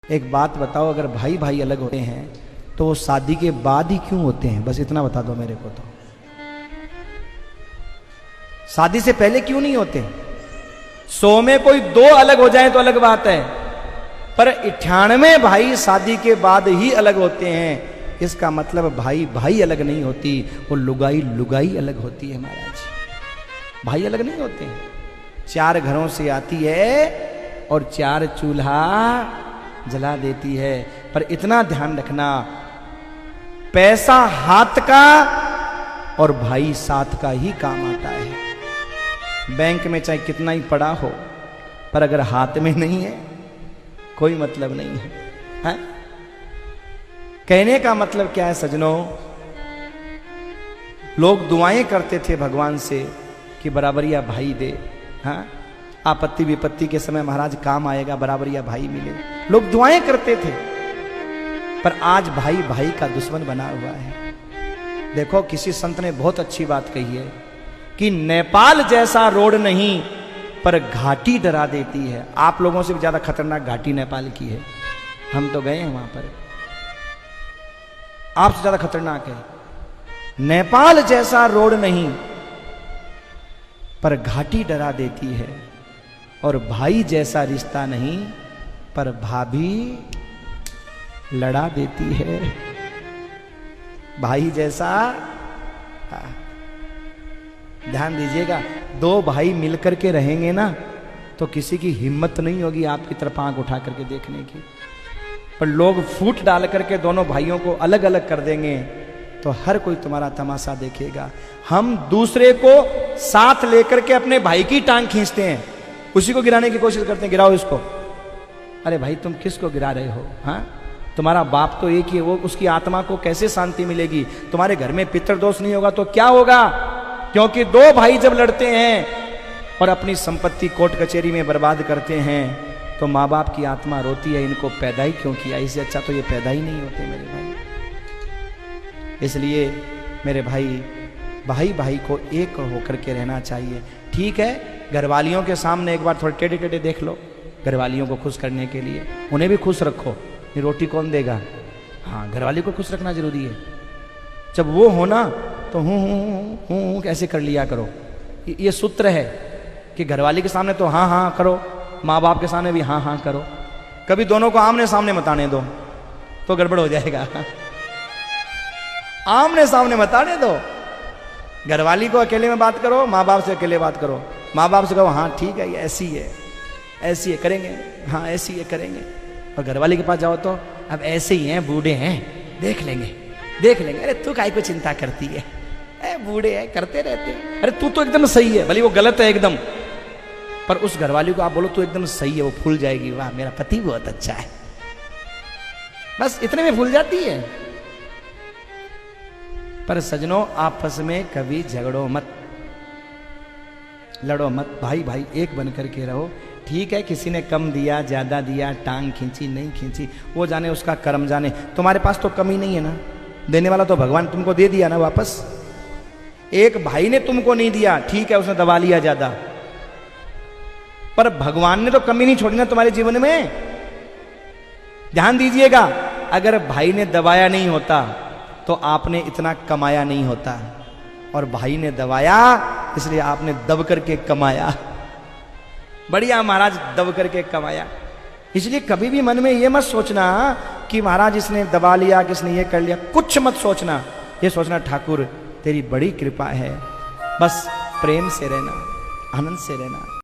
एक बात बताओ, अगर भाई भाई अलग होते हैं तो वो शादी के बाद ही क्यों होते हैं? बस इतना बता दो मेरे को। तो शादी से पहले क्यों नहीं होते? 100 में कोई 2 अलग हो जाए तो अलग बात है, पर 98 भाई शादी के बाद ही अलग होते हैं। इसका मतलब भाई भाई अलग नहीं होती, वो लुगाई लुगाई अलग होती है महाराज। भाई अलग नहीं होते हैं। 4 घरों से आती है और 4 चूल्हा जला देती है। पर इतना ध्यान रखना, पैसा हाथ का और भाई साथ का ही काम आता है। बैंक में चाहे कितना ही पड़ा हो, पर अगर हाथ में नहीं है कोई मतलब नहीं है। कहने का मतलब क्या है सजनों? लोग दुआएं करते थे भगवान से कि बराबरिया भाई दे। हाँ, आपत्ति विपत्ति के समय महाराज काम आएगा, बराबरिया भाई मिले, लोग दुआएं करते थे। पर आज भाई भाई का दुश्मन बना हुआ है। देखो, किसी संत ने बहुत अच्छी बात कही है कि नेपाल जैसा रोड नहीं, पर घाटी डरा देती है। आप लोगों से भी ज्यादा खतरनाक घाटी नेपाल की है। हम तो गए हैं वहां पर, आपसे ज्यादा खतरनाक है। नेपाल जैसा रोड नहीं, पर घाटी डरा देती है। और भाई जैसा रिश्ता नहीं, पर भाभी लड़ा देती है। भाई जैसा, ध्यान दीजिएगा, 2 भाई मिलकर के रहेंगे ना तो किसी की हिम्मत नहीं होगी आपकी तरफ आंख उठा करके देखने की। पर लोग फूट डाल करके दोनों भाइयों को अलग अलग कर देंगे तो हर कोई तुम्हारा तमाशा देखेगा। हम दूसरे को साथ लेकर के अपने भाई की टांग खींचते हैं, उसी को गिराने की कोशिश करते हैं, गिराओ इसको। अरे भाई, तुम किसको गिरा रहे हो? हाँ, तुम्हारा बाप तो एक ही है, वो उसकी आत्मा को कैसे शांति मिलेगी? तुम्हारे घर में पितृदोष नहीं होगा तो क्या होगा? क्योंकि 2 भाई जब लड़ते हैं और अपनी संपत्ति कोर्ट कचहरी में बर्बाद करते हैं तो माँ बाप की आत्मा रोती है, इनको पैदा ही क्यों किया? इससे अच्छा तो ये पैदा ही नहीं होते मेरे भाई। इसलिए मेरे भाई, भाई भाई को एक होकर के रहना चाहिए। ठीक है, घरवालियों के सामने एक बार थोड़े टेढ़े टेढ़े देख लो, घरवालियों को खुश करने के लिए। उन्हें भी खुश रखो, ये रोटी कौन देगा? हाँ, घरवाली को खुश रखना जरूरी है। जब वो होना तो हूँ कैसे कर लिया करो। ये सूत्र है कि घरवाली के सामने तो हाँ हाँ करो, माँ बाप के सामने भी हाँ हाँ करो। कभी दोनों को आमने सामने मत आने दो तो गड़बड़ हो जाएगा। आमने सामने मत आने दो। घरवाली को अकेले में बात करो, माँ बाप से अकेले बात करो। माँ बाप से कहो हाँ ठीक है, ये ऐसी है, ऐसी है, करेंगे, हाँ ऐसी है, करेंगे। और घरवाली के पास जाओ तो अब ऐसे ही हैं, बूढ़े हैं, देख लेंगे देख लेंगे। अरे तू काहे को चिंता करती है, बूढ़े हैं, करते रहते हैं। अरे तू तो एकदम सही है, भले वो गलत है एकदम, पर उस घरवाली को आप बोलो तू एकदम सही है, वो फूल जाएगी, वाह मेरा पति बहुत अच्छा है। बस इतने में भूल जाती है। पर सजनों, आपस में कभी झगड़ो मत, लड़ो मत, भाई भाई एक बन करके रहो। ठीक है, किसी ने कम दिया, ज्यादा दिया, टांग खींची, नहीं खींची, वो जाने, उसका कर्म जाने। तुम्हारे पास तो कमी नहीं है ना, देने वाला तो भगवान तुमको दे दिया ना वापस। एक भाई ने तुमको नहीं दिया, ठीक है, उसने दबा लिया ज्यादा, पर भगवान ने तो कमी नहीं छोड़ी ना तुम्हारे जीवन में। ध्यान दीजिएगा, अगर भाई ने दबाया नहीं होता तो आपने इतना कमाया नहीं होता, और भाई ने दबाया इसलिए आपने दब करके कमाया। बढ़िया महाराज, दब करके कमाया। इसलिए कभी भी मन में ये मत सोचना कि महाराज इसने दबा लिया, किसने ये कर लिया, कुछ मत सोचना। ये सोचना ठाकुर तेरी बड़ी कृपा है, बस प्रेम से रहना, आनंद से रहना।